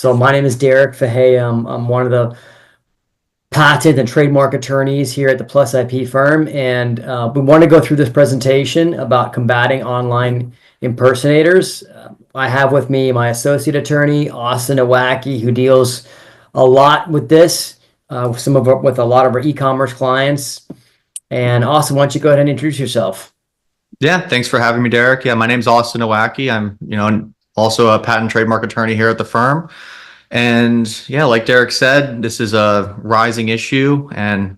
So my name is Derek Fahey. I'm one of the patent and trademark attorneys here at the Plus IP firm, and we want to go through this presentation about combating online impersonators. I have with me my associate attorney, Austin Owacki, who deals a lot with this, with a lot of our e-commerce clients. And Austin, why don't you go ahead and introduce yourself? Yeah, thanks for having me, Derek. Yeah, my name's Austin Owacki. I'm, also a patent trademark attorney here at the firm. And yeah, like Derek said, this is a rising issue, and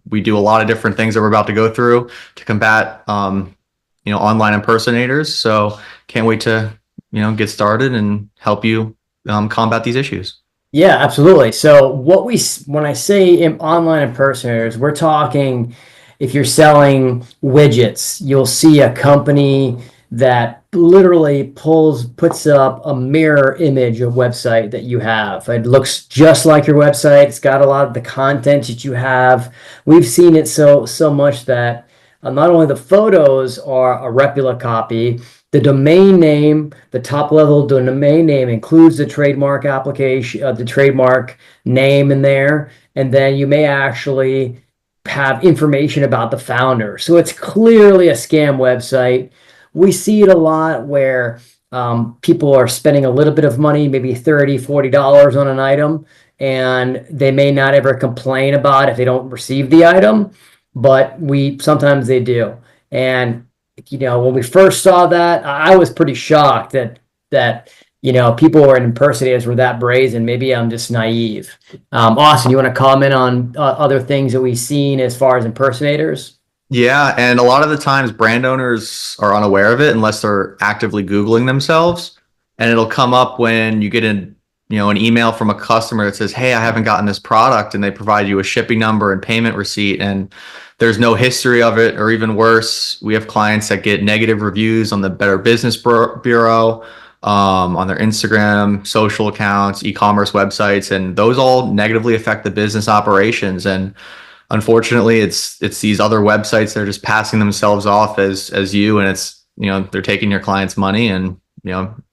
we do a lot of different things that we're about to go through to combat, online impersonators. So can't wait to, get started and help you combat these issues. Yeah, absolutely. So when I say online impersonators, we're talking if you're selling widgets, you'll see a company that literally puts up a mirror image of website that you have. It looks just like your website. It's got a lot of the content that you have. We've seen it so much that not only the photos are a replica copy, the domain name, the top level domain name includes the trademark application, the trademark name in there, and then you may actually have information about the founder. So it's clearly a scam website. We see it a lot where people are spending a little bit of money, maybe $30, $40 on an item, and they may not ever complain about if they don't receive the item, but sometimes they do. And when we first saw that, I was pretty shocked that people were impersonators were that brazen. Maybe I'm just naive. Austin, you want to comment on other things that we've seen as far as impersonators? Yeah, and a lot of the times brand owners are unaware of it unless they're actively Googling themselves. And it'll come up when you get an email from a customer that says, "Hey, I haven't gotten this product," and they provide you a shipping number and payment receipt, and there's no history of it. Or even worse, we have clients that get negative reviews on the Better Business Bureau, on their Instagram, social accounts, e-commerce websites, and those all negatively affect the business operations. And unfortunately, it's these other websites that are just passing themselves off as you, and it's they're taking your client's money and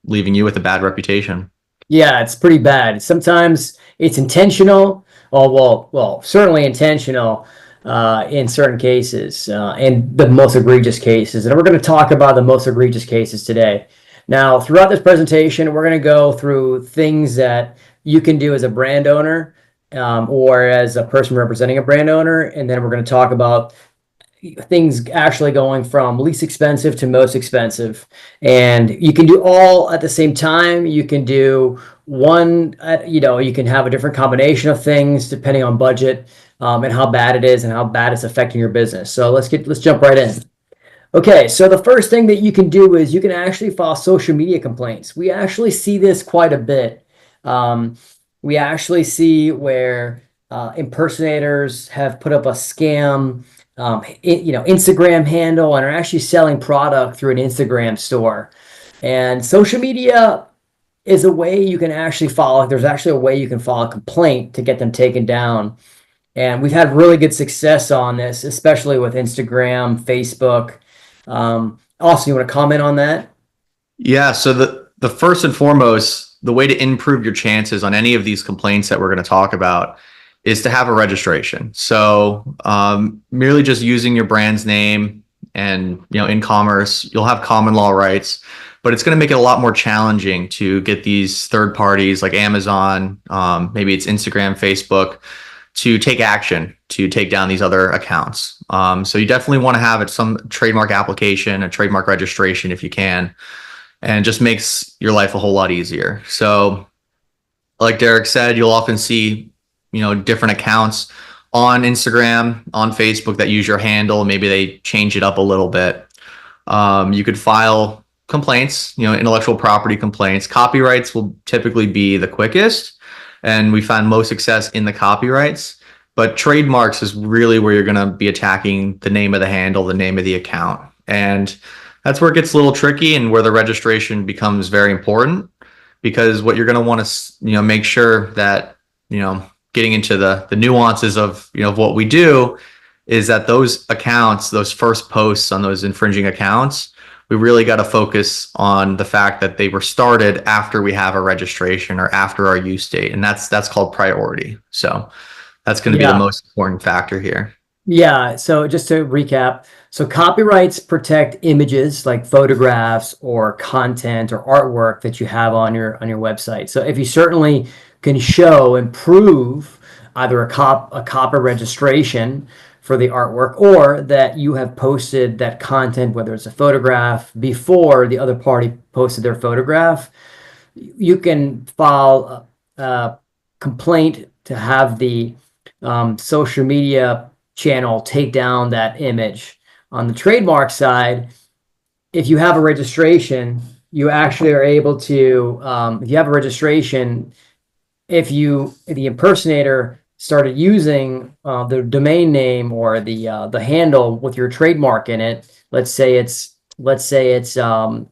leaving you with a bad reputation. Yeah, it's pretty bad. Sometimes it's intentional. Oh, well, certainly intentional in certain cases, and the most egregious cases. And we're going to talk about the most egregious cases today. Now, throughout this presentation, we're going to go through things that you can do as a brand owner or as a person representing a brand owner, and then we're going to talk about things actually going from least expensive to most expensive. And you can do all at the same time. You can do one, you can have a different combination of things depending on budget and how bad it is and how bad it's affecting your business. So let's jump right in. Okay, so the first thing that you can do is you can actually file social media complaints. We actually see this quite a bit. We actually see where impersonators have put up a scam Instagram handle and are actually selling product through an Instagram store. And social media is a way you can actually there's actually a way you can file a complaint to get them taken down. And we've had really good success on this, especially with Instagram, Facebook. Austin, you want to comment on that? Yeah, so the first and foremost, the way to improve your chances on any of these complaints that we're going to talk about is to have a registration. So merely just using your brand's name and in commerce, you'll have common law rights, but it's going to make it a lot more challenging to get these third parties like Amazon, maybe it's Instagram, Facebook, to take action to take down these other accounts. So you definitely want to have some trademark application, a trademark registration if you can, and it just makes your life a whole lot easier. So like Derek said, you'll often see different accounts on Instagram, on Facebook that use your handle. Maybe they change it up a little bit. You could file complaints, intellectual property complaints. Copyrights will typically be the quickest, and we find most success in the copyrights. But trademarks is really where you're going to be attacking the name of the handle, the name of the account. And that's where it gets a little tricky and where the registration becomes very important, because what you're going to want to, make sure that, getting into the nuances of what we do is that those accounts, those first posts on those infringing accounts, we really got to focus on the fact that they were started after we have a registration or after our use date. And that's called priority. So that's going to be the Yeah. most important factor here. Yeah, so just to recap, so copyrights protect images like photographs or content or artwork that you have on your website. So if you certainly can show and prove either a copy registration for the artwork or that you have posted that content, whether it's a photograph, before the other party posted their photograph, you can file a complaint to have the social media channel take down that image. On the trademark side, if you have a registration, you actually are able to, if you have a registration, if the impersonator started using the domain name or the handle with your trademark in it, let's say it's Blue Sky.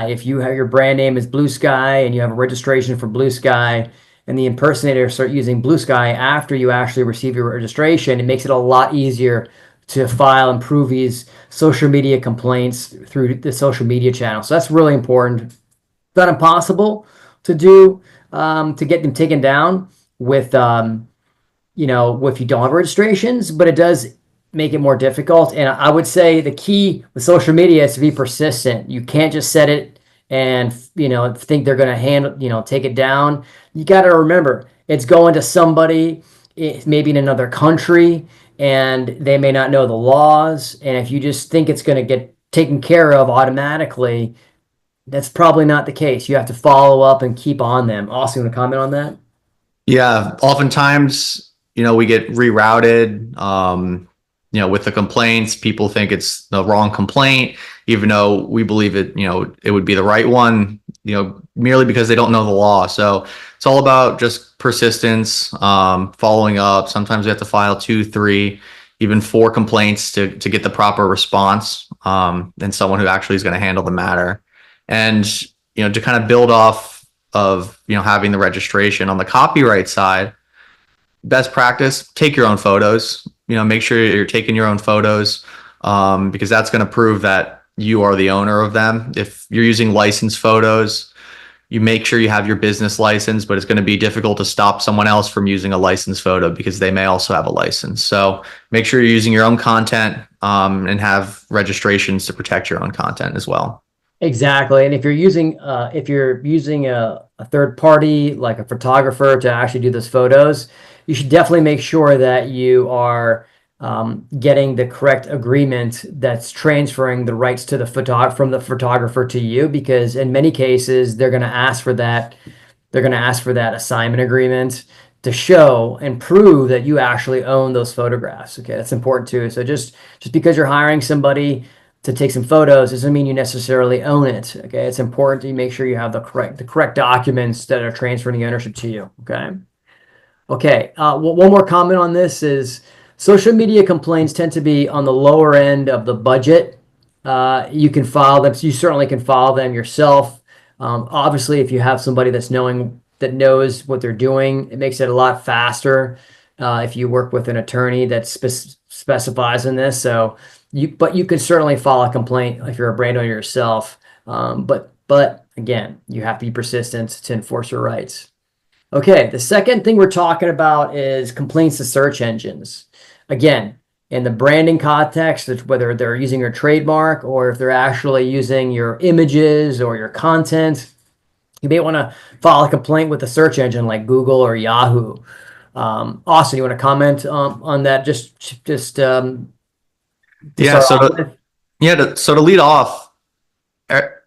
If you have your brand name is Blue Sky and you have a registration for Blue Sky, and the impersonator start using Blue Sky after you actually receive your registration, it makes it a lot easier to file and prove these social media complaints through the social media channel. So that's really important. It's not impossible to do, to get them taken down with if you don't have registrations, but it does make it more difficult. And I would say the key with social media is to be persistent. You can't just set it and think they're going to take it down. You got to remember it's going to somebody maybe in another country, and they may not know the laws. And if you just think it's going to get taken care of automatically, that's probably not the case. You have to follow up and keep on them. Austin, you want to comment on that? Yeah, oftentimes, we get rerouted. With the complaints, people think it's the wrong complaint, even though we believe it would be the right one, merely because they don't know the law. So it's all about just persistence, following up. Sometimes we have to file 2, 3, even 4 complaints to get the proper response, and someone who actually is going to handle the matter. And, to kind of build off of, having the registration on the copyright side, best practice, take your own photos. Make sure you're taking your own photos, because that's going to prove that you are the owner of them. If you're using licensed photos, you make sure you have your business license, but it's going to be difficult to stop someone else from using a licensed photo because they may also have a license. So make sure you're using your own content, and have registrations to protect your own content as well. Exactly. And if you're using a third party like a photographer to actually do those photos, you should definitely make sure that you are getting the correct agreement that's transferring the rights to from the photographer to you, because in many cases they're going to ask for that. They're going to ask for that assignment agreement to show and prove that you actually own those photographs. Okay, that's important too. So just because you're hiring somebody to take some photos doesn't mean you necessarily own it. Okay, it's important to make sure you have the correct documents that are transferring the ownership to you. Okay. One more comment on this is social media complaints tend to be on the lower end of the budget. You can file them. So you certainly can file them yourself. Obviously, if you have somebody that knows what they're doing, it makes it a lot faster. If you work with an attorney that specifies in this, but you can certainly file a complaint if you're a brand owner yourself. But again, you have to be persistent to enforce your rights. Okay, the second thing we're talking about is complaints to search engines. Again, in the branding context, whether they're using your trademark or if they're actually using your images or your content, you may want to file a complaint with a search engine like Google or Yahoo. Austin, you want to comment on that? Yeah. So to lead off,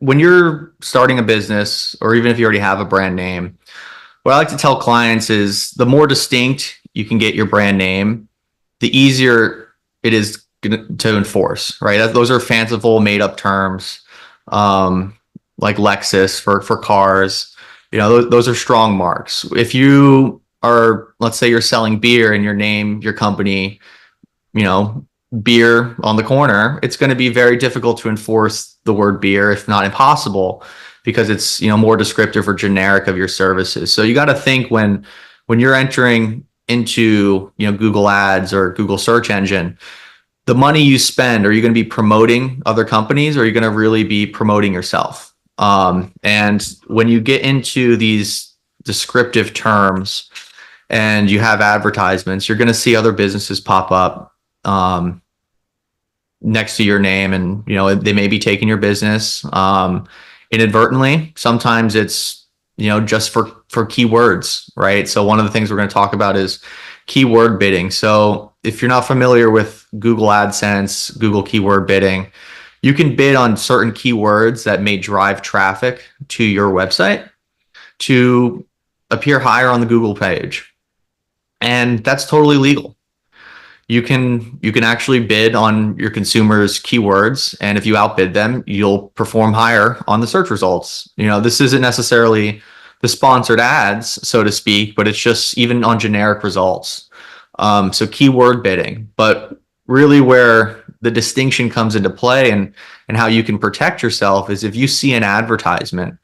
when you're starting a business, or even if you already have a brand name, what I like to tell clients is the more distinct you can get your brand name, the easier it is to enforce, right? Those are fanciful, made up terms, like Lexus for cars. Those are strong marks. If you are, let's say you're selling beer and your name, your company, beer on the corner, it's going to be very difficult to enforce the word beer, if not impossible, because it's more descriptive or generic of your services. So you got to think when you're entering into Google Ads or Google search engine, the money you spend, are you going to be promoting other companies, or are you going to really be promoting yourself? And when you get into these descriptive terms and you have advertisements, you're going to see other businesses pop up next to your name, and they may be taking your business inadvertently. Sometimes it's just for keywords, right? So one of the things we're going to talk about is keyword bidding. So if you're not familiar with Google AdSense, Google keyword bidding, you can bid on certain keywords that may drive traffic to your website to appear higher on the Google page. And that's totally legal. You can actually bid on your consumers' keywords, and if you outbid them, you'll perform higher on the search results. This isn't necessarily the sponsored ads, so to speak, but it's just even on generic results. So keyword bidding, but really where the distinction comes into play and how you can protect yourself is if you see an advertisement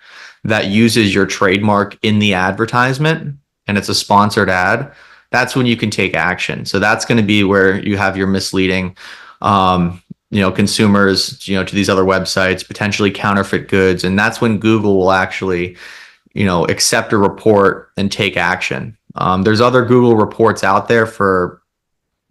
that uses your trademark in the advertisement and it's a sponsored ad, that's when you can take action. So that's going to be where you have your misleading, consumers, to these other websites, potentially counterfeit goods. And that's when Google will actually, accept a report and take action. There's other Google reports out there for,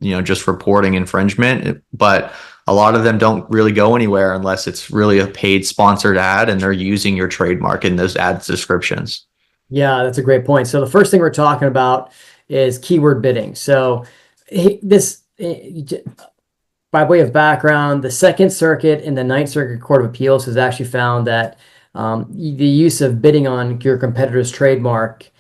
just reporting infringement, but a lot of them don't really go anywhere unless it's really a paid sponsored ad and they're using your trademark in those ad descriptions. Yeah, that's a great point. So the first thing we're talking about is keyword bidding. So by way of background, the Second Circuit and the Ninth Circuit Court of Appeals has actually found that the use of bidding on your competitor's trademark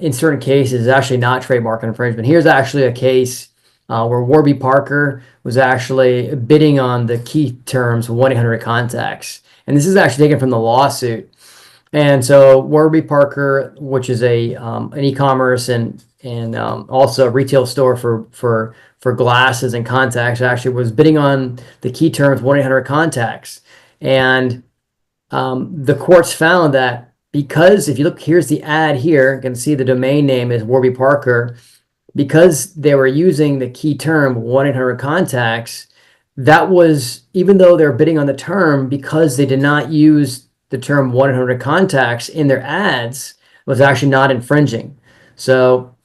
in certain cases is actually not trademark infringement. Here's actually a case where Warby Parker was actually bidding on the key terms 1-800-CONTACTS. And this is actually taken from the lawsuit. And so Warby Parker, which is an e-commerce and also a retail store for glasses and contacts, actually was bidding on the key terms 1-800-CONTACTS. And the courts found that because if you look, here's the ad here, you can see the domain name is Warby Parker. Because they were using the key term 1-800-CONTACTS, that was, even though they're bidding on the term, because they did not use the term 1-800-CONTACTS in their ads, was actually not infringing. So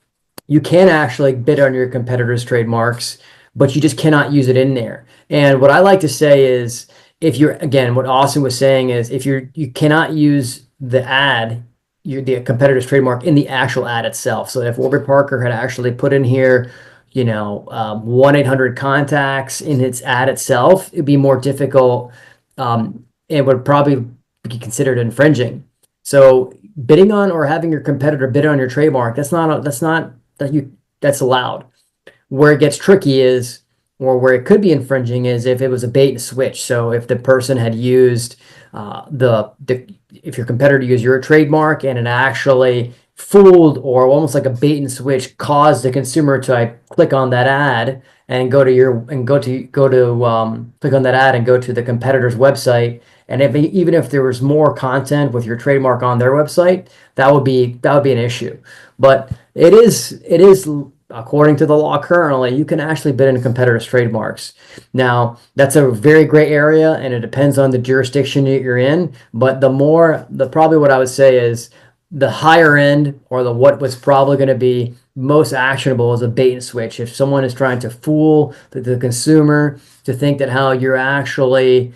you can actually bid on your competitors' trademarks, but you just cannot use it in there. And what I like to say is, if you're, again, what Austin was saying is, if you cannot use the ad, the competitor's trademark in the actual ad itself. So if Warby Parker had actually put in here, 1-800-CONTACTS in its ad itself, it'd be more difficult. It would probably be considered infringing. So bidding on or having your competitor bid on your trademark, that's allowed. Where it gets tricky is, or where it could be infringing, is if it was a bait and switch. So if the person had used if your competitor used your trademark and it actually fooled, or almost like a bait and switch, caused the consumer to click on that ad and click on that ad and go to the competitor's website. And even if there was more content with your trademark on their website, that would be an issue. But it is according to the law currently, you can actually bid in competitors' trademarks. Now, that's a very gray area, and it depends on the jurisdiction that you're in. But probably what I would say is the higher end, or what was probably going to be most actionable, is a bait and switch. If someone is trying to fool the consumer to think that how you're actually,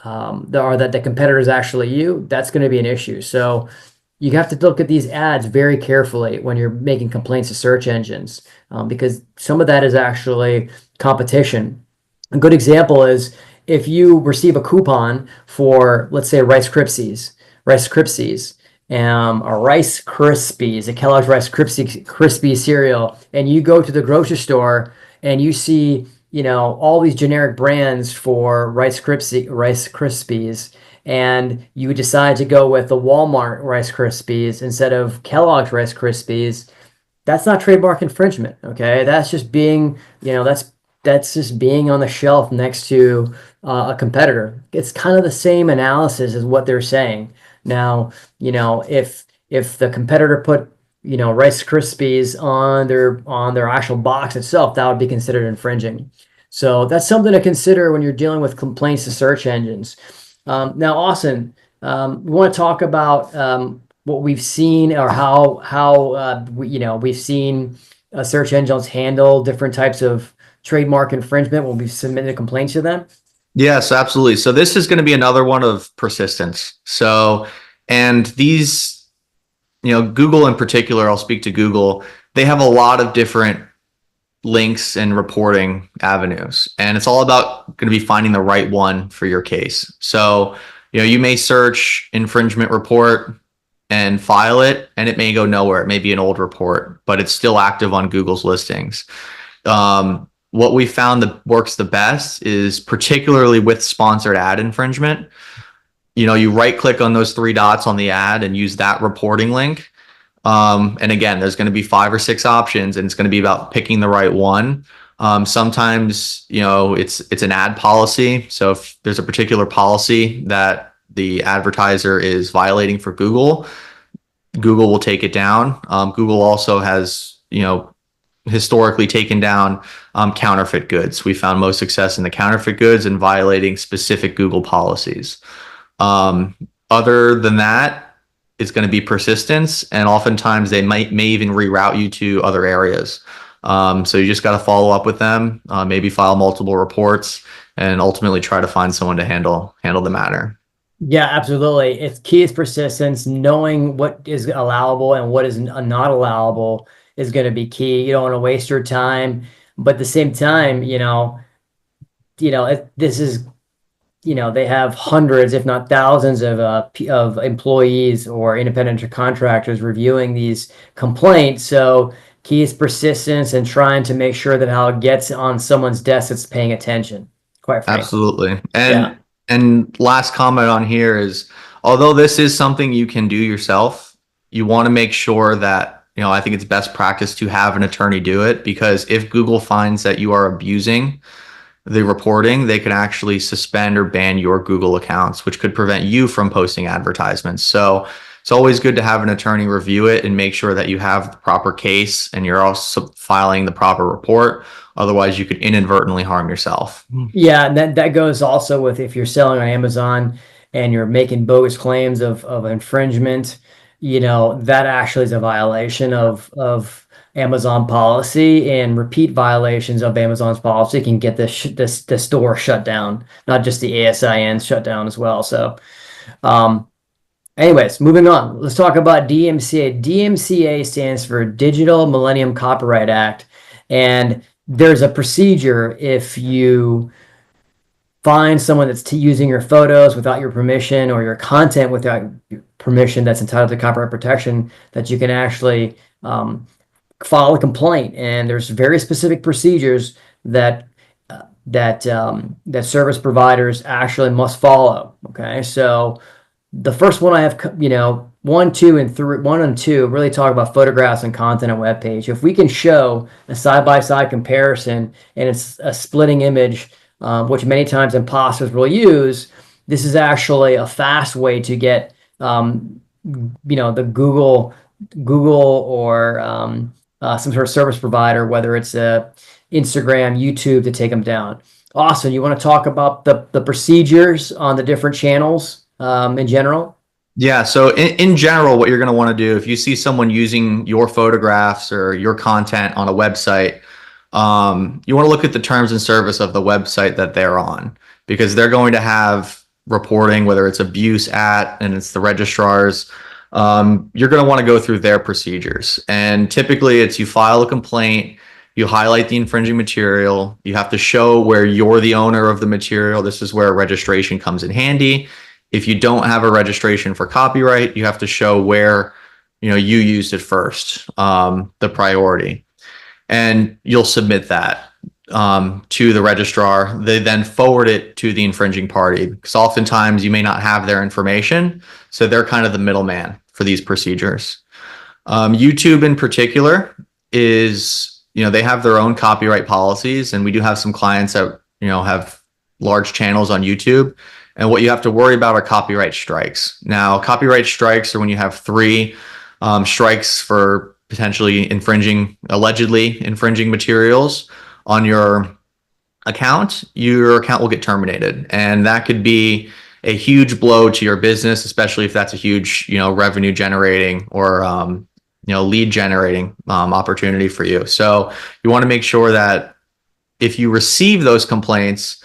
or that the competitor is actually you, that's going to be an issue. So you have to look at these ads very carefully when you're making complaints to search engines, because some of that is actually competition. A good example is if you receive a coupon for, let's say, Rice Krispies, a Kellogg's Rice Krispies cereal, and you go to the grocery store and you see, all these generic brands for Rice Krispies, and you decide to go with the Walmart Rice Krispies instead of Kellogg's Rice Krispies, that's not trademark infringement. Okay, that's just being, that's just being on the shelf next to a competitor. It's kind of the same analysis as what they're saying. Now, if the competitor put, Rice Krispies on their actual box itself, that would be considered infringing. So that's something to consider when you're dealing with complaints to search engines. Now, Austin, we want to talk about what we've seen, or how we've seen search engines handle different types of trademark infringement when we've submitted complaints to them. Yes, absolutely. So this is going to be another one of persistence. So, and these, Google in particular, I'll speak to Google. They have a lot of different links and reporting avenues, and it's all about going to be finding the right one for your case. So, you may search infringement report and file it, and it may go nowhere. It may be an old report, but it's still active on Google's listings. What we found that works the best is particularly with sponsored ad infringement. You right click on those three dots on the ad and use that reporting link. And again, there's going to be 5 or 6 options, and it's going to be about picking the right one. Sometimes, it's an ad policy. So if there's a particular policy that the advertiser is violating for Google, Google will take it down. Google also has, historically taken down counterfeit goods. We found most success in the counterfeit goods and violating specific Google policies. Other than that, it's going to be persistence, and oftentimes they may even reroute you to other areas. So you just got to follow up with them, maybe file multiple reports, and ultimately try to find someone to handle the matter. Yeah, absolutely. It's key is persistence. Knowing what is allowable and what is not allowable is going to be key. You don't want to waste your time, but at the same time, this is, they have hundreds, if not thousands of employees or independent contractors reviewing these complaints. So key is persistence and trying to make sure that how it gets on someone's desk that's paying attention, quite frankly. Absolutely. Yeah. And last comment on here is, although this is something you can do yourself, you want to make sure that, I think it's best practice to have an attorney do it, because if Google finds that you are abusing the reporting, they can actually suspend or ban your Google accounts, which could prevent you from posting advertisements. So it's always good to have an attorney review it and make sure that you have the proper case and you're also filing the proper report. Otherwise, you could inadvertently harm yourself. Yeah, and that goes also with if you're selling on Amazon and you're making bogus claims of infringement, that actually is a violation of Amazon policy, and repeat violations of Amazon's policy can get the store shut down, not just the ASIN shut down as well. So, anyways, moving on. Let's talk about DMCA. DMCA stands for Digital Millennium Copyright Act, and there's a procedure if you find someone that's using your photos without your permission, or your content without your permission that's entitled to copyright protection, that you can actually file a complaint. And there's very specific procedures that service providers actually must follow. Okay, so the first one I have, 1, 2, and 3. 1 and 2 really talk about photographs and content on a web page. If we can show a side-by-side comparison and it's a splitting image, which many times imposters will use, this is actually a fast way to get, the Google or some sort of service provider, whether it's Instagram, YouTube, to take them down. Austin, you want to talk about the procedures on the different channels in general? Yeah. So in general, what you're going to want to do if you see someone using your photographs or your content on a website, you want to look at the terms and service of the website that they're on, because they're going to have reporting, whether it's abuse at, and it's the registrars. You're going to want to go through their procedures. And typically it's you file a complaint, you highlight the infringing material, you have to show where you're the owner of the material. This is where registration comes in handy. If you don't have a registration for copyright, you have to show where, you used it first, the priority. And you'll submit that to the registrar. They then forward it to the infringing party, because oftentimes you may not have their information. So they're kind of the middleman for these procedures. YouTube in particular is, they have their own copyright policies, and we do have some clients that, have large channels on YouTube. And what you have to worry about are copyright strikes. Now, copyright strikes are when you have 3 strikes for potentially allegedly infringing materials on your account, your account will get terminated. And that could be a huge blow to your business, especially if that's a huge, revenue generating or, lead generating opportunity for you. So you want to make sure that if you receive those complaints,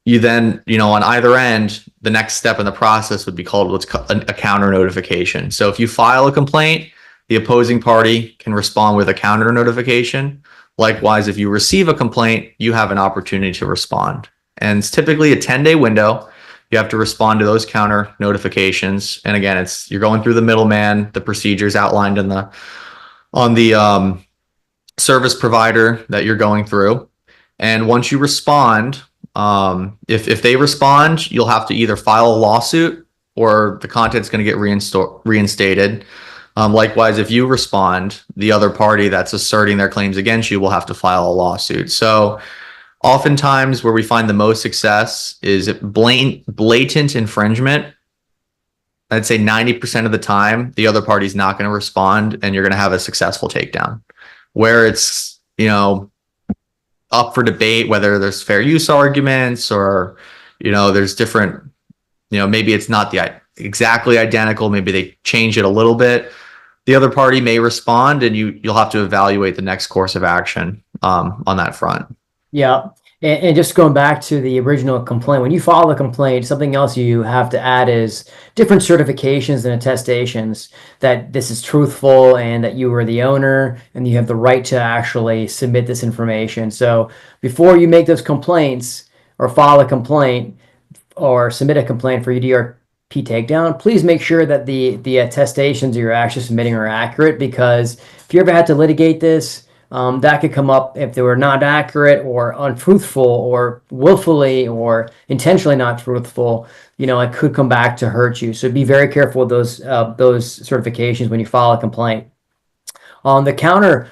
you then, on either end, the next step in the process would be called what's called a counter notification. So if you file a complaint, the opposing party can respond with a counter notification. Likewise, if you receive a complaint, you have an opportunity to respond. And it's typically a 10-day window. You have to respond to those counter notifications. And again, you're going through the middleman, the procedures outlined on the service provider that you're going through. And once you respond, if they respond, you'll have to either file a lawsuit or the content's going to get reinstated. Likewise, if you respond, the other party that's asserting their claims against you will have to file a lawsuit. So oftentimes where we find the most success is blatant infringement. I'd say 90% of the time, the other party's not going to respond and you're going to have a successful takedown. Where it's, up for debate, whether there's fair use arguments or, there's different, maybe it's not exactly identical. Maybe they change it a little bit. The other party may respond and you'll have to evaluate the next course of action on that front. Yeah. And just going back to the original complaint, when you file a complaint, something else you have to add is different certifications and attestations that this is truthful and that you were the owner and you have the right to actually submit this information. So before you make those complaints or file a complaint or submit a complaint for UDRP takedown, please make sure that the attestations you're actually submitting are accurate, because if you ever had to litigate this, that could come up if they were not accurate or untruthful or willfully or intentionally not truthful. It could come back to hurt you. So be very careful with those certifications when you file a complaint. On the counter,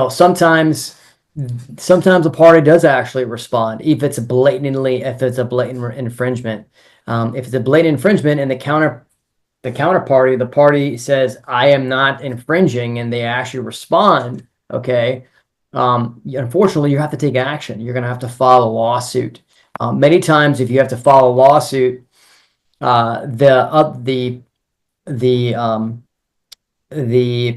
sometimes a party does actually respond if it's a blatant infringement. If it's a blatant infringement and the counterparty, the party says, "I am not infringing," and they actually respond, okay, unfortunately, you have to take action. You're going to have to file a lawsuit. Many times, if you have to file a lawsuit, the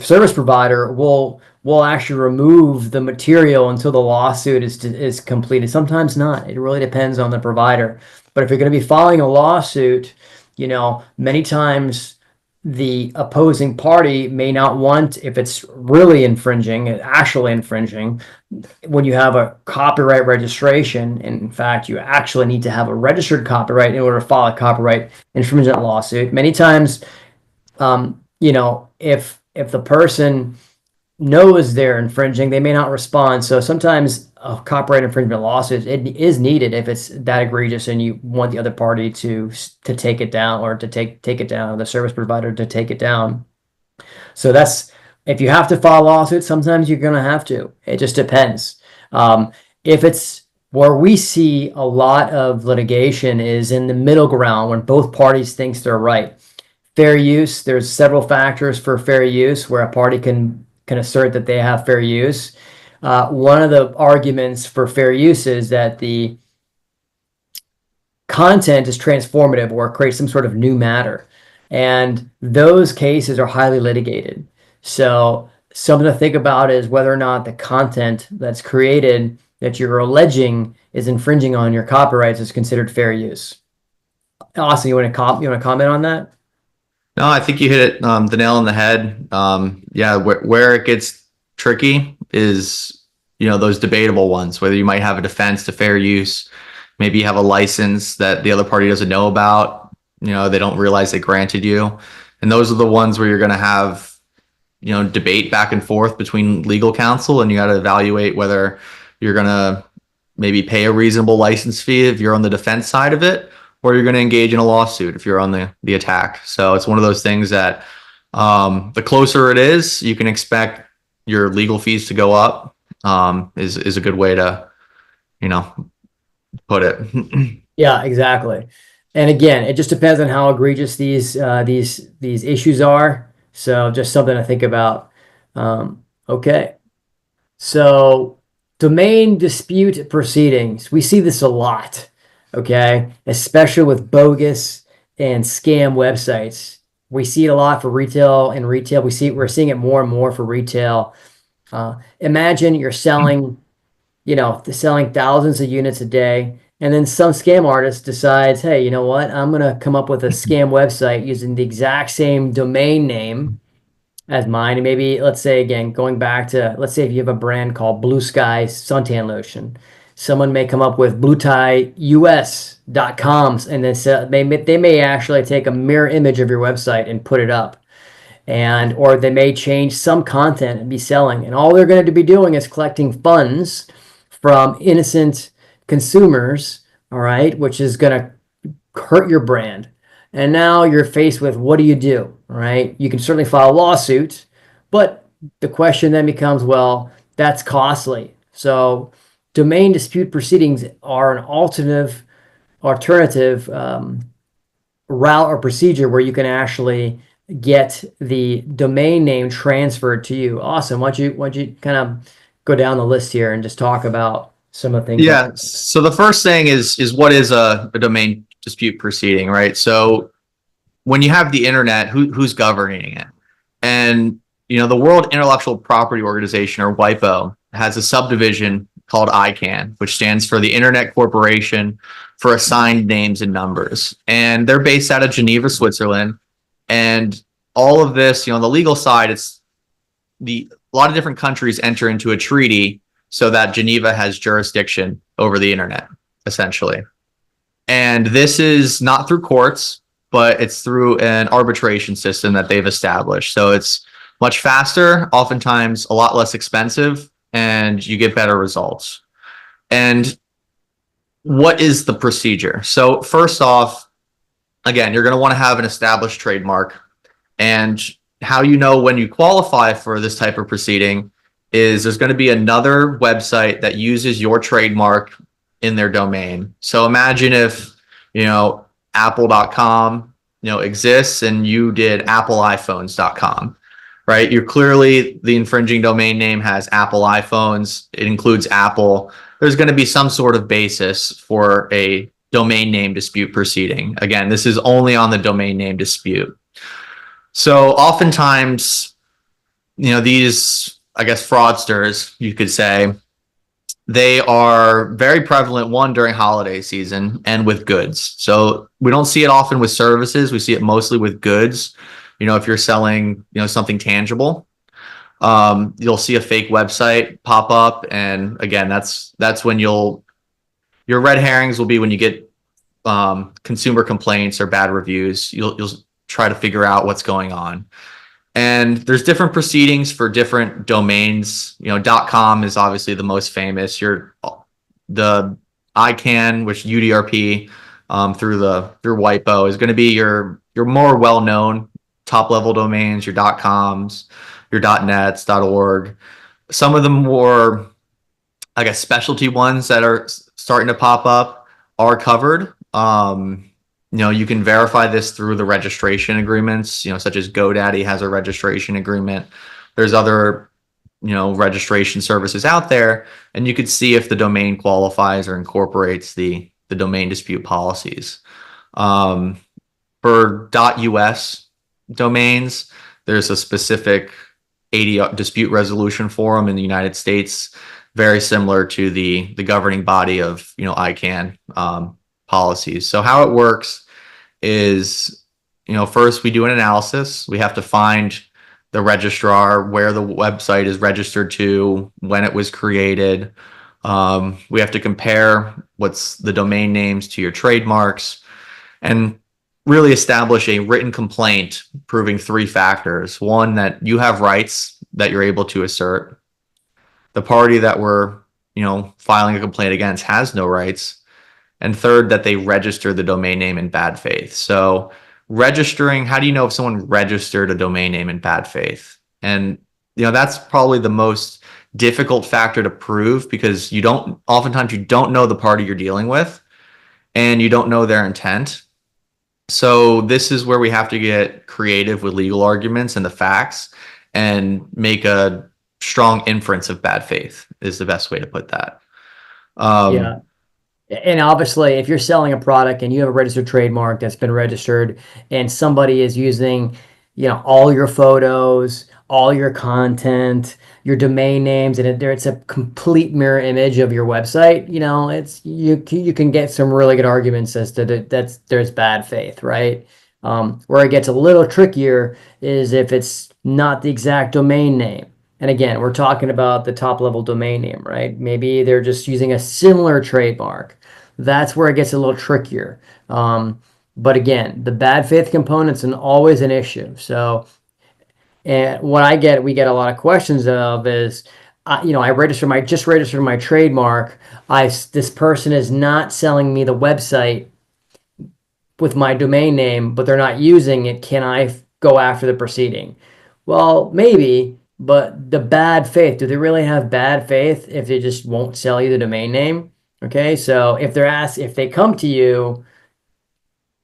service provider will actually remove the material until the lawsuit is completed. Sometimes not. It really depends on the provider. But if you're going to be filing a lawsuit, many times the opposing party may not want, if it's really actually infringing, when you have a copyright registration. In fact, you actually need to have a registered copyright in order to file a copyright infringement lawsuit. Many times, if the person knows they're infringing, they may not respond. So sometimes a copyright infringement lawsuit is needed if it's that egregious and you want the other party to take it down, or to take it down, or the service provider to take it down. So if you have to file a lawsuit, sometimes you're going to have to. It just depends. If it's where we see a lot of litigation is in the middle ground when both parties thinks they're right. Fair use, there's several factors for fair use where a party can assert that they have fair use. One of the arguments for fair use is that the content is transformative or creates some sort of new matter. And those cases are highly litigated. So something to think about is whether or not the content that's created that you're alleging is infringing on your copyrights is considered fair use. Austin, you want to comment on that? No, I think you hit it the nail on the head. Where it gets tricky is, those debatable ones, whether you might have a defense to fair use, maybe you have a license that the other party doesn't know about, they don't realize they granted you. And those are the ones where you're going to have, debate back and forth between legal counsel, and you got to evaluate whether you're going to maybe pay a reasonable license fee if you're on the defense side of it, or you're going to engage in a lawsuit if you're on the attack. So it's one of those things that the closer it is, you can expect your legal fees to go up. Is a good way to, put it. Yeah, exactly. And again, it just depends on how egregious these issues are. So just something to think about. Okay. So Domain dispute proceedings. We see this a lot, okay? Especially with bogus and scam websites. We see it a lot for retail and retail. We're seeing it more and more for retail. Imagine you're selling thousands of units a day, and then some scam artist decides, hey, you know what? I'm gonna come up with a scam website using the exact same domain name as mine. And maybe, let's say, again, going back to, let's say if you have a brand called Blue Sky suntan lotion, someone may come up with bluetieus.coms, and then they may actually take a mirror image of your website and put it up. And or they may change some content and be selling, and all they're going to be doing is collecting funds from innocent consumers, all right, which is going to hurt your brand. And now you're faced with, what do you do? Right? You can certainly file a lawsuit, but the question then becomes, well, that's costly. So domain dispute proceedings are an alternative route or procedure where you can actually get the domain name transferred to you. Awesome. Why don't you kind of go down the list here and just talk about some of the things? Yeah. So the first thing is what is a domain dispute proceeding, right? So when you have the internet, who's governing it? And the World Intellectual Property Organization, or WIPO, has a subdivision called ICANN, which stands for the Internet Corporation for Assigned Names and Numbers. And they're based out of Geneva, Switzerland. And all of this, the legal side, a lot of different countries enter into a treaty so that Geneva has jurisdiction over the internet, essentially. And this is not through courts, but it's through an arbitration system that they've established. So it's much faster, oftentimes a lot less expensive, and you get better results. And what is the procedure? So first off, again, you're going to want to have an established trademark. And how you know when you qualify for this type of proceeding is there's going to be another website that uses your trademark in their domain. So imagine if, apple.com, exists and you did appleiPhones.com, right? You're clearly, the infringing domain name has Apple iPhones. It includes Apple. There's going to be some sort of basis for a domain name dispute proceeding. Again, this is only on the domain name dispute. So oftentimes, these, I guess, fraudsters, you could say, they are very prevalent, one, during holiday season and with goods. So we don't see it often with services. We see it mostly with goods. If you're selling, something tangible, you'll see a fake website pop up. And again, that's when your red herrings will be when you get consumer complaints or bad reviews. You'll try to figure out what's going on. And there's different proceedings for different domains. .com is obviously the most famous. The ICANN, which UDRP through WIPO, is going to be your more well-known top-level domains, your .coms, your .nets, .org. Some of the more, I guess, specialty ones that are starting to pop up are covered. You can verify this through the registration agreements, such as GoDaddy has a registration agreement. There's other, registration services out there, and you could see if the domain qualifies or incorporates the domain dispute policies. For .us domains, there's a specific ADR dispute resolution forum in the United States, very similar to the governing body of, ICANN policies. So how it works is, first we do an analysis. We have to find the registrar, where the website is registered to, when it was created. We have to compare what's the domain names to your trademarks, and really establish a written complaint proving three factors. One, that you have rights that you're able to assert. The party that we're, filing a complaint against has no rights. And third, that they registered the domain name in bad faith. So registering, how do you know if someone registered a domain name in bad faith? And, that's probably the most difficult factor to prove, because oftentimes you don't know the party you're dealing with, and you don't know their intent. So this is where we have to get creative with legal arguments and the facts, and make a strong inference of bad faith is the best way to put that. Um, Yeah. And obviously, if you're selling a product and you have a registered trademark that's been registered, and somebody is using, all your photos, all your content, your domain names, and it's a complete mirror image of your website, it's you can get some really good arguments as to there's bad faith, right? Where it gets a little trickier is if it's not the exact domain name. And again, we're talking about the top level domain name, right? Maybe they're just using a similar trademark. That's where it gets a little trickier. But again, the bad faith component's always an issue. So, and we get a lot of questions of is, I just registered my trademark. This person is not selling me the website with my domain name, but they're not using it. Can I go after the proceeding? Well, maybe, but the bad faith, do they really have bad faith if they just won't sell you the domain name? Okay, so if they come to you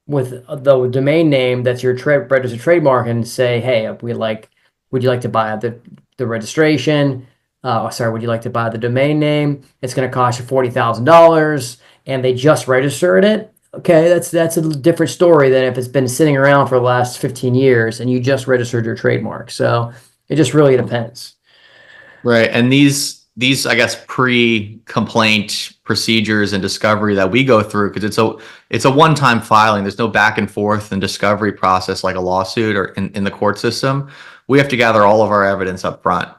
with the domain name that's your registered trademark and say, hey, would you like to buy the registration? Sorry, would you like to buy the domain name? It's going to cost you $40,000, and they just registered it. Okay, that's a different story than if it's been sitting around for the last 15 years and you just registered your trademark. So it just really depends. Right. And these I guess pre-complaint procedures and discovery that we go through, because it's a one-time filing. There's no back and forth and discovery process like a lawsuit or in the court system. We have to gather all of our evidence up front.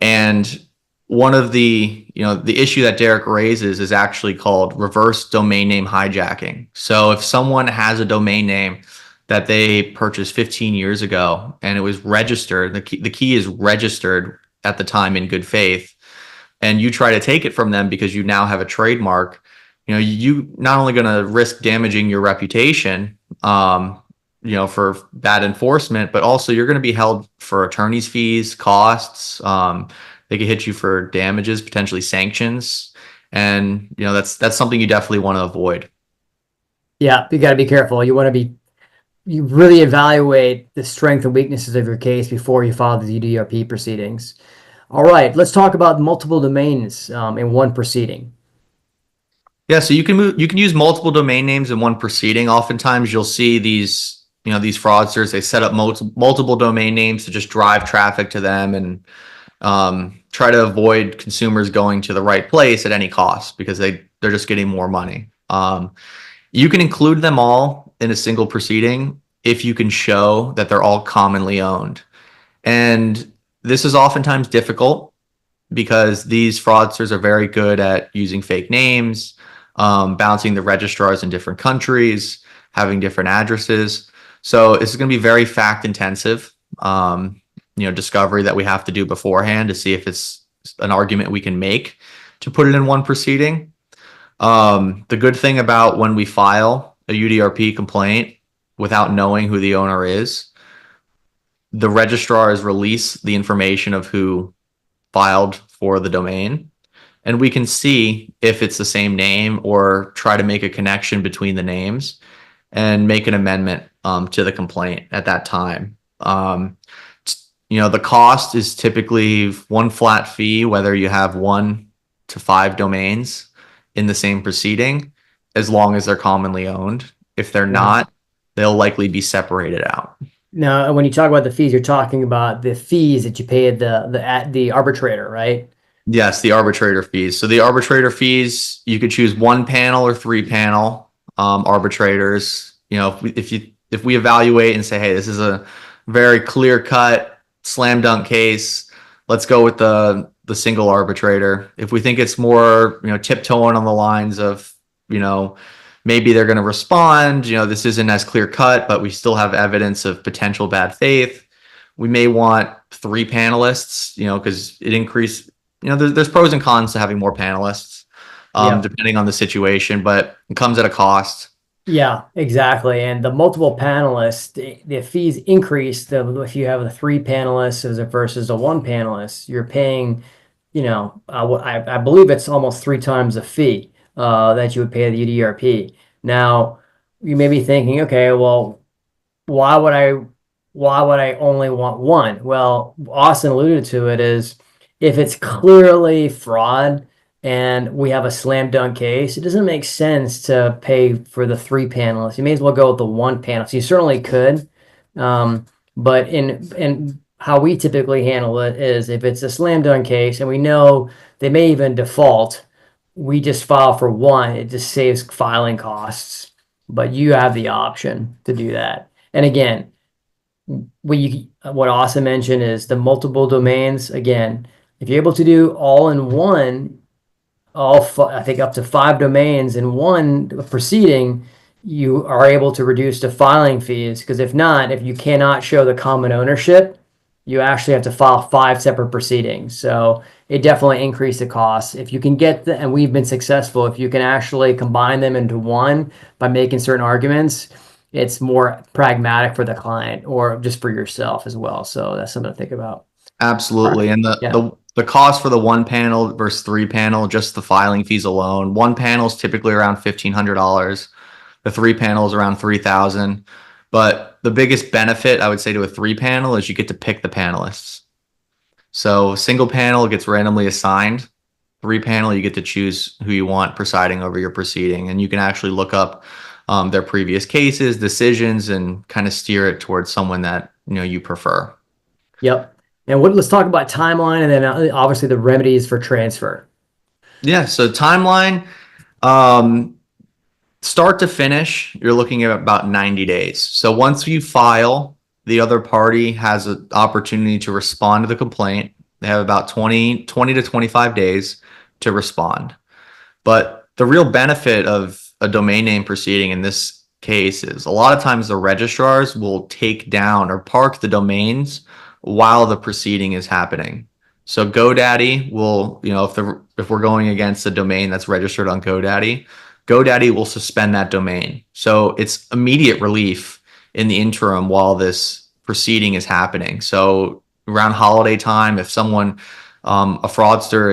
And one of the issue that Derek raises is actually called reverse domain name hijacking. So if someone has a domain name that they purchased 15 years ago and it was registered, the key is registered at the time in good faith, and you try to take it from them because you now have a trademark, you not only going to risk damaging your reputation, for bad enforcement, but also you're going to be held for attorney's fees, costs. They could hit you for damages, potentially sanctions, and that's something you definitely want to avoid. Yeah, you got to be careful. You really evaluate the strength and weaknesses of your case before you file the UDRP proceedings. All right, let's talk about multiple domains in one proceeding. Yeah, so you can use multiple domain names in one proceeding. Oftentimes you'll see these fraudsters, they set up multiple domain names to just drive traffic to them and try to avoid consumers going to the right place at any cost because they're just getting more money. You can include them all in a single proceeding if you can show that they're all commonly owned. And this is oftentimes difficult because these fraudsters are very good at using fake names, bouncing the registrars in different countries, having different addresses. So it's going to be very fact intensive, discovery that we have to do beforehand to see if it's an argument we can make to put it in one proceeding. The good thing about when we file a UDRP complaint without knowing who the owner is, the registrars release the information of who filed for the domain, and we can see if it's the same name or try to make a connection between the names and make an amendment to the complaint at that time. The cost is typically one flat fee, whether you have 1 to 5 domains in the same proceeding, as long as they're commonly owned. If they're Right. not, they'll likely be separated out. Now, when you talk about the fees, you're talking about the fees that you pay the arbitrator, right? Yes, the arbitrator fees. So the arbitrator fees, you could choose 1 panel or 3 panel arbitrators. If we evaluate and say, hey, this is a very clear cut slam dunk case, let's go with the single arbitrator. If we think it's more tiptoeing on the lines of maybe they're going to respond, this isn't as clear cut, but we still have evidence of potential bad faith, we may want 3 panelists, because it increases. There's pros and cons to having more panelists, Yeah. depending on the situation, but it comes at a cost. Yeah, exactly. And the multiple panelists, the fees increase. If you have the 3 panelists versus a 1 panelist, you're paying, I believe it's almost 3 times the fee that you would pay the UDRP. Now, you may be thinking, okay, well, why would I why would I only want one? Well, Austin alluded to it is if it's clearly fraud and we have a slam dunk case, it doesn't make sense to pay for the 3 panelists. You may as well go with the 1 panel. So you certainly could, but in how we typically handle it is if it's a slam dunk case and we know they may even default, we just file for one. It just saves filing costs, but you have the option to do that. And again, what Austin mentioned is the multiple domains. Again, if you're able to do all in one, I think up to 5 domains in one proceeding, you are able to reduce the filing fees. Because if not, if you cannot show the common ownership, you actually have to file 5 separate proceedings. So it definitely increased the cost. If you can and we've been successful, if you can actually combine them into one by making certain arguments, it's more pragmatic for the client or just for yourself as well. So that's something to think about. Absolutely. And Yeah. the cost for the 1 panel versus 3 panel, just the filing fees alone, 1 panel is typically around $1,500. The 3 panel is around 3,000. But the biggest benefit I would say to a 3 panel is you get to pick the panelists. So single panel gets randomly assigned. 3 panel, you get to choose who you want presiding over your proceeding, and you can actually look up their previous cases, decisions, and kind of steer it towards someone that you prefer. Yep. And let's talk about timeline, and then obviously the remedies for transfer. Yeah. So timeline, start to finish, you're looking at about 90 days. So once you file, the other party has an opportunity to respond to the complaint. They have about 20 to 25 days to respond. But the real benefit of a domain name proceeding in this case is a lot of times the registrars will take down or park the domains while the proceeding is happening. So GoDaddy will, if we're going against a domain that's registered on GoDaddy will suspend that domain. So it's immediate relief in the interim while this proceeding is happening. So around holiday time, if someone, a fraudster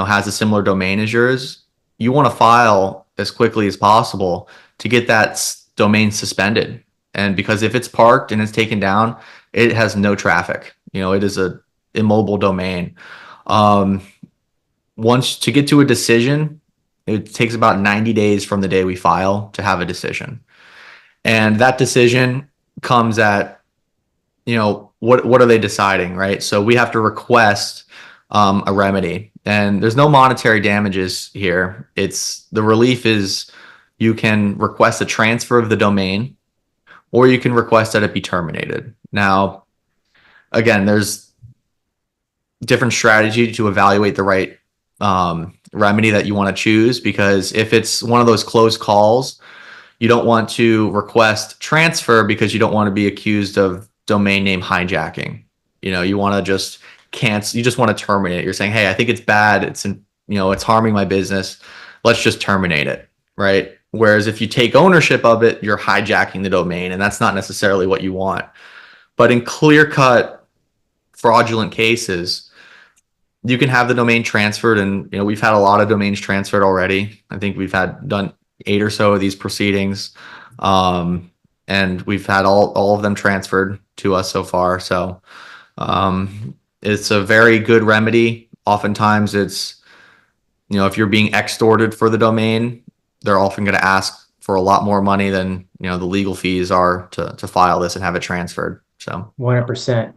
has a similar domain as yours, you want to file as quickly as possible to get that domain suspended. And because if it's parked and it's taken down, it has no traffic. It is a immobile domain. Once to get to a decision, it takes about 90 days from the day we file to have a decision. And that decision comes at, what are they deciding, right? So we have to request a remedy, and there's no monetary damages here. The relief is you can request a transfer of the domain, or you can request that it be terminated. Now, again, there's different strategy to evaluate the right remedy that you want to choose, because if it's one of those close calls, you don't want to request transfer because you don't want to be accused of domain name hijacking. You want to just cancel. You just want to terminate it. You're saying, hey, I think it's bad. It's harming my business. Let's just terminate it, right? Whereas if you take ownership of it, you're hijacking the domain, and that's not necessarily what you want. But in clear-cut fraudulent cases, you can have the domain transferred, and we've had a lot of domains transferred already. I think we've done 8 or so of these proceedings, and we've had all of them transferred to us so far. So it's a very good remedy. Oftentimes, it's if you're being extorted for the domain, they're often going to ask for a lot more money than the legal fees are to file this and have it transferred. So 100%.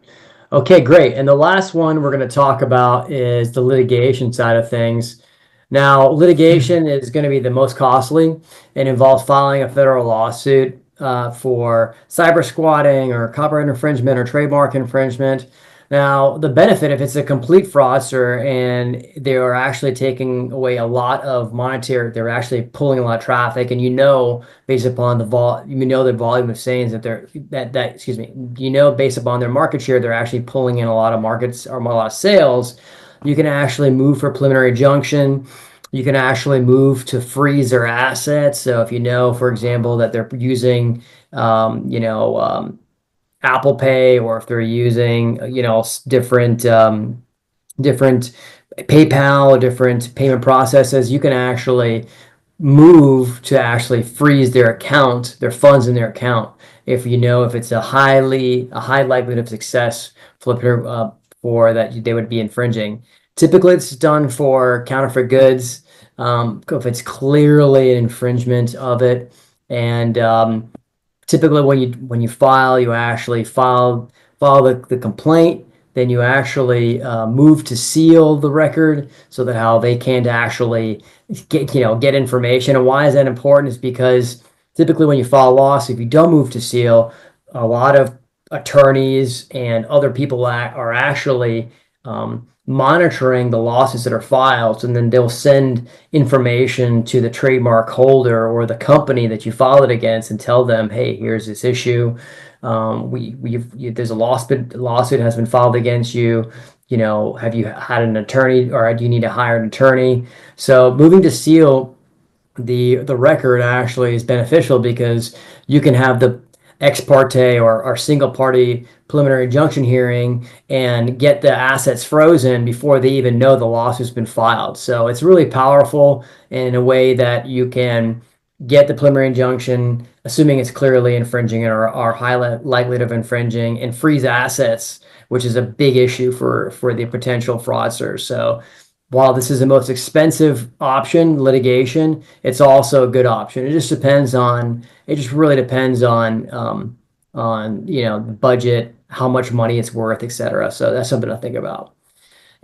Okay, great. And the last one we're going to talk about is the litigation side of things. Now, litigation is going to be the most costly and involves filing a federal lawsuit for cyber squatting or copyright infringement or trademark infringement. Now, the benefit, if it's a complete fraudster and they are actually taking away a lot of monetary, they're actually pulling a lot of traffic, and based upon the the volume of sayings based upon their market share, they're actually pulling in a lot of markets or a lot of sales. You can actually move for preliminary injunction. You can actually move to freeze their assets. So if for example, that they're using, Apple Pay, or if they're using, different PayPal, different payment processes, you can actually move to actually freeze their account, their funds in their account. If if it's a high likelihood of success for that they would be infringing. Typically, it's done for counterfeit goods, if it's clearly an infringement of it. And typically, when you file, you actually file the complaint. Then you actually move to seal the record so that how they can't actually get information. And why is that important? Is because typically when you file a lawsuit, if you don't move to seal, a lot of attorneys and other people are actually monitoring the lawsuits that are filed, and then they'll send information to the trademark holder or the company that you filed it against and tell them, hey, here's this issue. There's a lawsuit has been filed against you. Have you had an attorney, or do you need to hire an attorney? So moving to seal the record actually is beneficial because you can have the ex parte or single party preliminary injunction hearing and get the assets frozen before they even know the lawsuit's been filed. So it's really powerful in a way that you can get the preliminary injunction, assuming it's clearly infringing or high likelihood of infringing, and freeze assets, which is a big issue for the potential fraudsters. So while this is the most expensive option, litigation, it's also a good option. It just really depends on the budget, how much money it's worth, etc. So that's something to think about.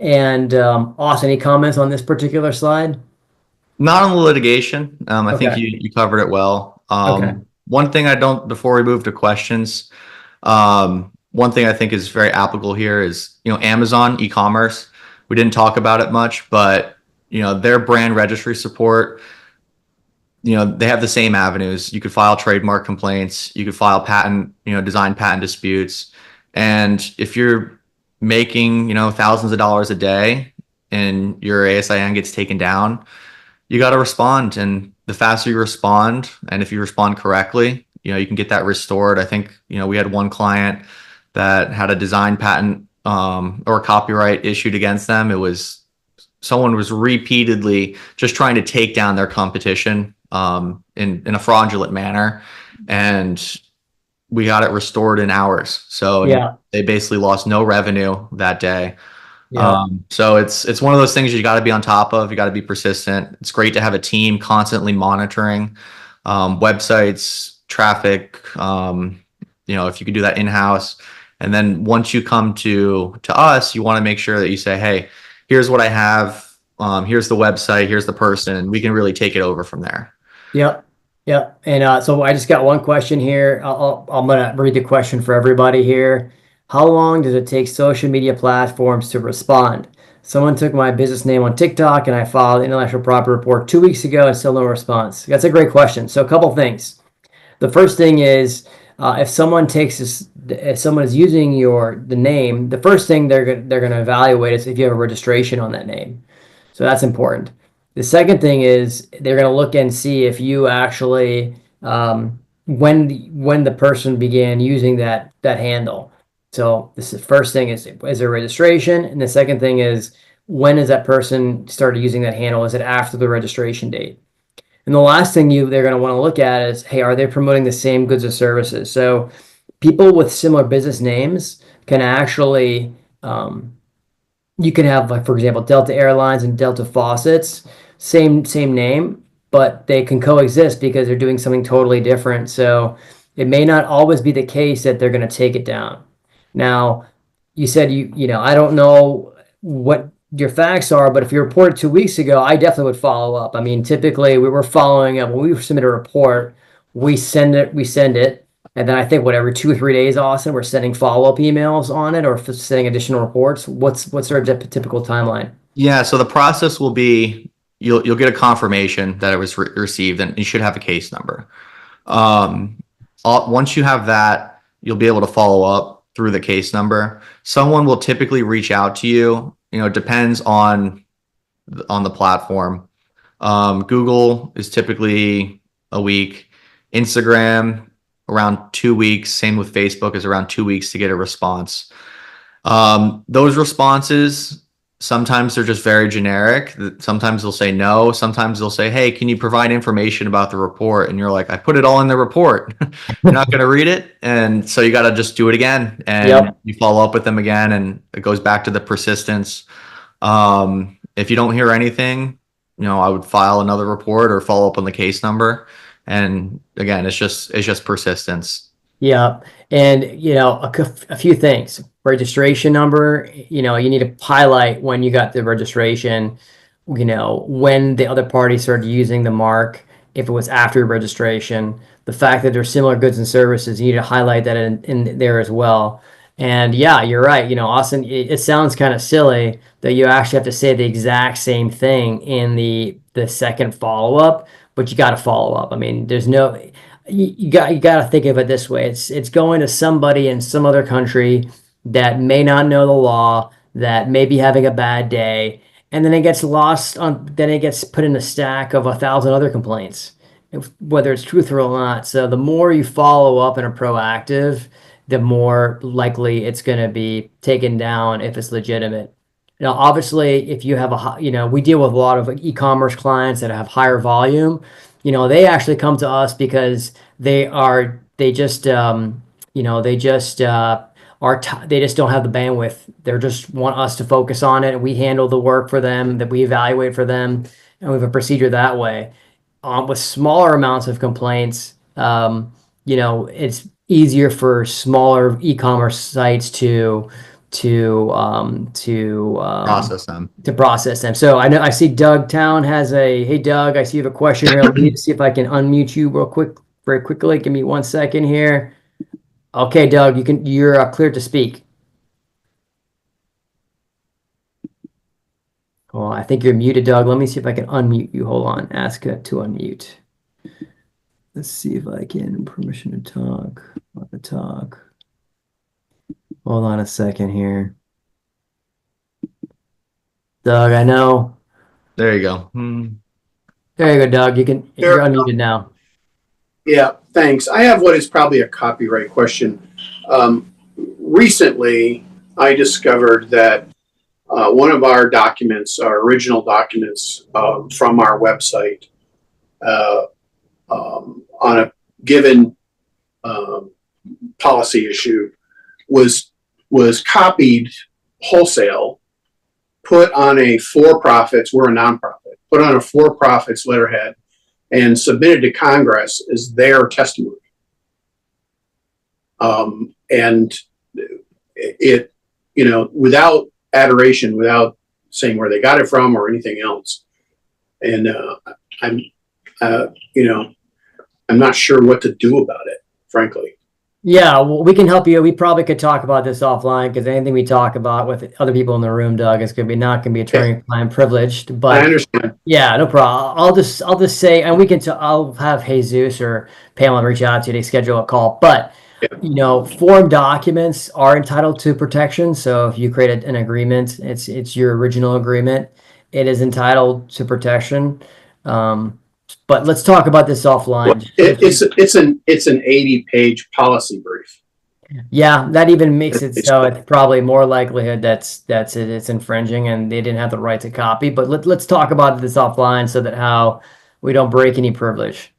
And Austin, any comments on this particular slide? Not on the litigation. I think Okay. you covered it well. Okay. One thing I don't, before we move to questions, one thing I think is very applicable here is, Amazon e-commerce. We didn't talk about it much, but, their brand registry support, they have the same avenues. You could file trademark complaints. You could file patent, design patent disputes. And if you're making, thousands of dollars a day and your ASIN gets taken down, you got to respond. And the faster you respond, and if you respond correctly, you can get that restored. I think, we had one client that had a design patent or copyright issued against them. Someone was repeatedly just trying to take down their competition in a fraudulent manner, and we got it restored in hours. So Yeah. they basically lost no revenue that day. Yeah. So it's one of those things you got to be on top of. You got to be persistent. It's great to have a team constantly monitoring websites, traffic. If you could do that in-house, and then once you come to us, you want to make sure that you say, hey, here's what I have. Here's the website. Here's the person. We can really take it over from there. Yep. Yep. And so I just got one question here. I'm gonna read the question for everybody here. How long does it take social media platforms to respond? Someone took my business name on TikTok and I filed an intellectual property report 2 weeks ago and still no response. That's a great question. So a couple things. The first thing is if someone is using the name, the first thing they're gonna evaluate is if you have a registration on that name. So that's important. The second thing is they're going to look and see if you actually when the person began using that handle. So this is first thing is there registration, and the second thing is when has that person started using that handle? Is it after the registration date? And the last thing they're going to want to look at is, hey, are they promoting the same goods or services? So people with similar business names can actually you can have, like, for example, Delta Airlines and Delta Faucets, same name, but they can coexist because they're doing something totally different. So it may not always be the case that they're going to take it down. Now, you said I don't know what your facts are, but if you reported 2 weeks ago, I definitely would follow up. I mean, typically we were following up when we submit a report, we send it, and then I think every 2 or 3 days, Austin, we're sending follow-up emails on it or sending additional reports. What's our typical timeline? Yeah. So the process will be you'll get a confirmation that it was received, and you should have a case number. Once you have that, you'll be able to follow up through the case number. Someone will typically reach out to you. It depends on the platform. Google is typically a week. Instagram around 2 weeks. Same with Facebook, is around 2 weeks to get a response. Those responses, Sometimes they're just very generic. Sometimes they'll say no. Sometimes they'll say, hey, can you provide information about the report? And you're like, I put it all in the report. You're not going to read it. And so you got to just do it again. And Yep. you follow up with them again. And it goes back to the persistence. If you don't hear anything, I would file another report or follow up on the case number. And again, it's just persistence. Yeah. And, a few things. Registration number, you need to highlight when you got the registration, when the other party started using the mark, if it was after registration, the fact that there's similar goods and services, you need to highlight that in there as well. And yeah, you're right. Austin, it sounds kind of silly that you actually have to say the exact same thing in the second follow-up, but you got to follow up. I mean, there's no, you got to think of it this way. It's going to somebody in some other country that may not know the law, that may be having a bad day, and then it gets lost then it gets put in a stack of 1,000 other complaints, whether it's truthful or not. So the more you follow up and are proactive, the more likely it's going to be taken down if it's legitimate. Obviously, if you have we deal with a lot of e-commerce clients that have higher volume. They actually come to us because they just they just don't have the bandwidth. They just want us to focus on it. We handle the work for them, that we evaluate for them, and we have a procedure that way. With smaller amounts of complaints, it's easier for smaller e-commerce sites Process them. to process them. So I see Doug Town has hey Doug, I see you have a question here. Let me see if I can unmute you very quickly. Give me 1 second here. Okay, Doug, you're cleared to speak. Oh, I think you're muted, Doug. Let me see if I can unmute you. Hold on. Ask to unmute. Let's see if I can permission to talk. Want to talk. Hold on a second here. Doug, I know. There you go. There you go, Doug. You're unmuted now. Yeah, thanks. I have what is probably a copyright question. Recently, I discovered that one of our documents, our original documents from our website on a given policy issue was copied wholesale, put on a for-profits, we're a nonprofit, put on a for-profits letterhead and submitted to Congress as their testimony. And it, without adoration, without saying where they got it from or anything else. And I'm not sure what to do about it, frankly. Yeah, well, we can help you. We probably could talk about this offline because anything we talk about with other people in the room, Doug, is not going to be attorney-client privileged. But I understand. Yeah, no problem. I'll just say, and I'll have Jesus or Pamela reach out to you to schedule a call. But form documents are entitled to protection. So if you create an agreement, it's your original agreement. It is entitled to protection. But let's talk about this offline. It's an 80-page policy brief. Yeah, that even makes it so it's probably more likelihood it's infringing and they didn't have the right to copy. But let's talk about this offline so that how we don't break any privilege.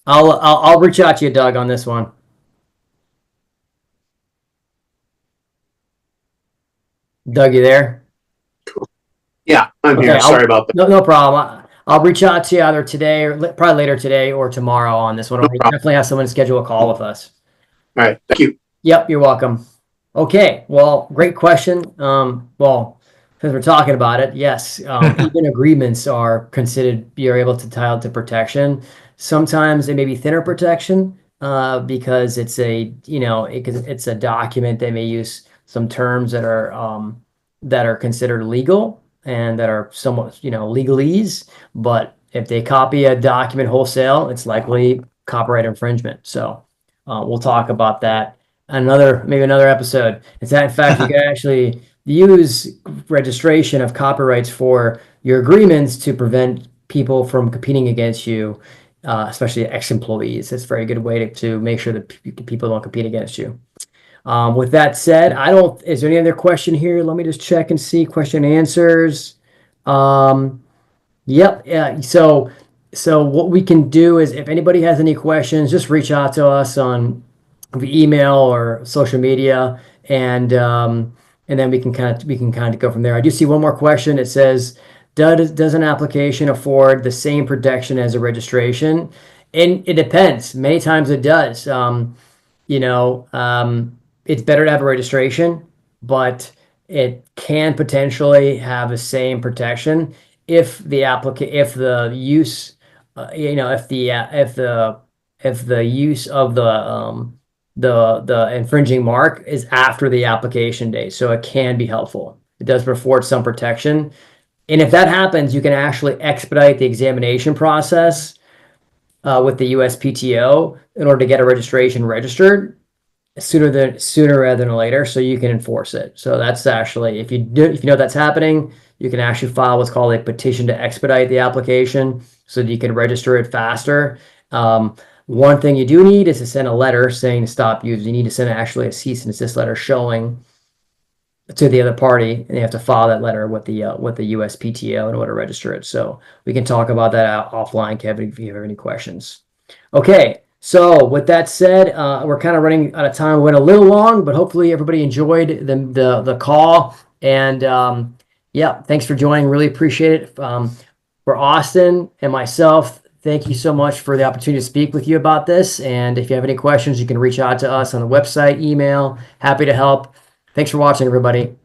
I'll reach out to you, Doug, on this one. Doug, you there? Yeah, I'm here. Sorry about that. No problem. I'll reach out to you either today or probably later today or tomorrow on this one. We definitely have someone schedule a call with us. All right. Thank you. Yep, you're welcome. Okay, well, great question. Well, since we're talking about it, yes, even agreements are considered, you're able to title to protection. Sometimes they may be thinner protection because it's it's a document. They may use some terms that are considered legal and that are somewhat, legalese. But if they copy a document wholesale, it's likely copyright infringement. So we'll talk about that maybe another episode. It's that, in fact, you can actually use registration of copyrights for your agreements to prevent people from competing against you, especially ex-employees. It's a very good way to make sure that people don't compete against you. With that said, is there any other question here? Let me just check and see question and answers. Yep. Yeah. So what we can do is if anybody has any questions, just reach out to us on via email or social media, and then we can kind of go from there. I do see one more question. It says, does an application afford the same protection as a registration? And it depends. Many times it does. You know, it's better to have a registration, but it can potentially have the same protection if the use, if the use of the infringing mark is after the application date, so it can be helpful. It does afford some protection, and if that happens, you can actually expedite the examination process with the USPTO in order to get a registration registered sooner rather than later, so you can enforce it. So that's actually, if you know that's happening, you can actually file what's called a petition to expedite the application so that you can register it faster. One thing you do need is to send a letter saying to stop using. You need to send actually a cease and desist letter showing to the other party, and they have to file that letter with the USPTO in order to register it. So we can talk about that offline, Kevin, if you have any questions. Okay, so with that said, we're kind of running out of time. We went a little long, but hopefully everybody enjoyed the call. And yeah, thanks for joining. Really appreciate it. For Austin and myself, thank you so much for the opportunity to speak with you about this. And if you have any questions, you can reach out to us on the website, email. Happy to help. Thanks for watching, everybody.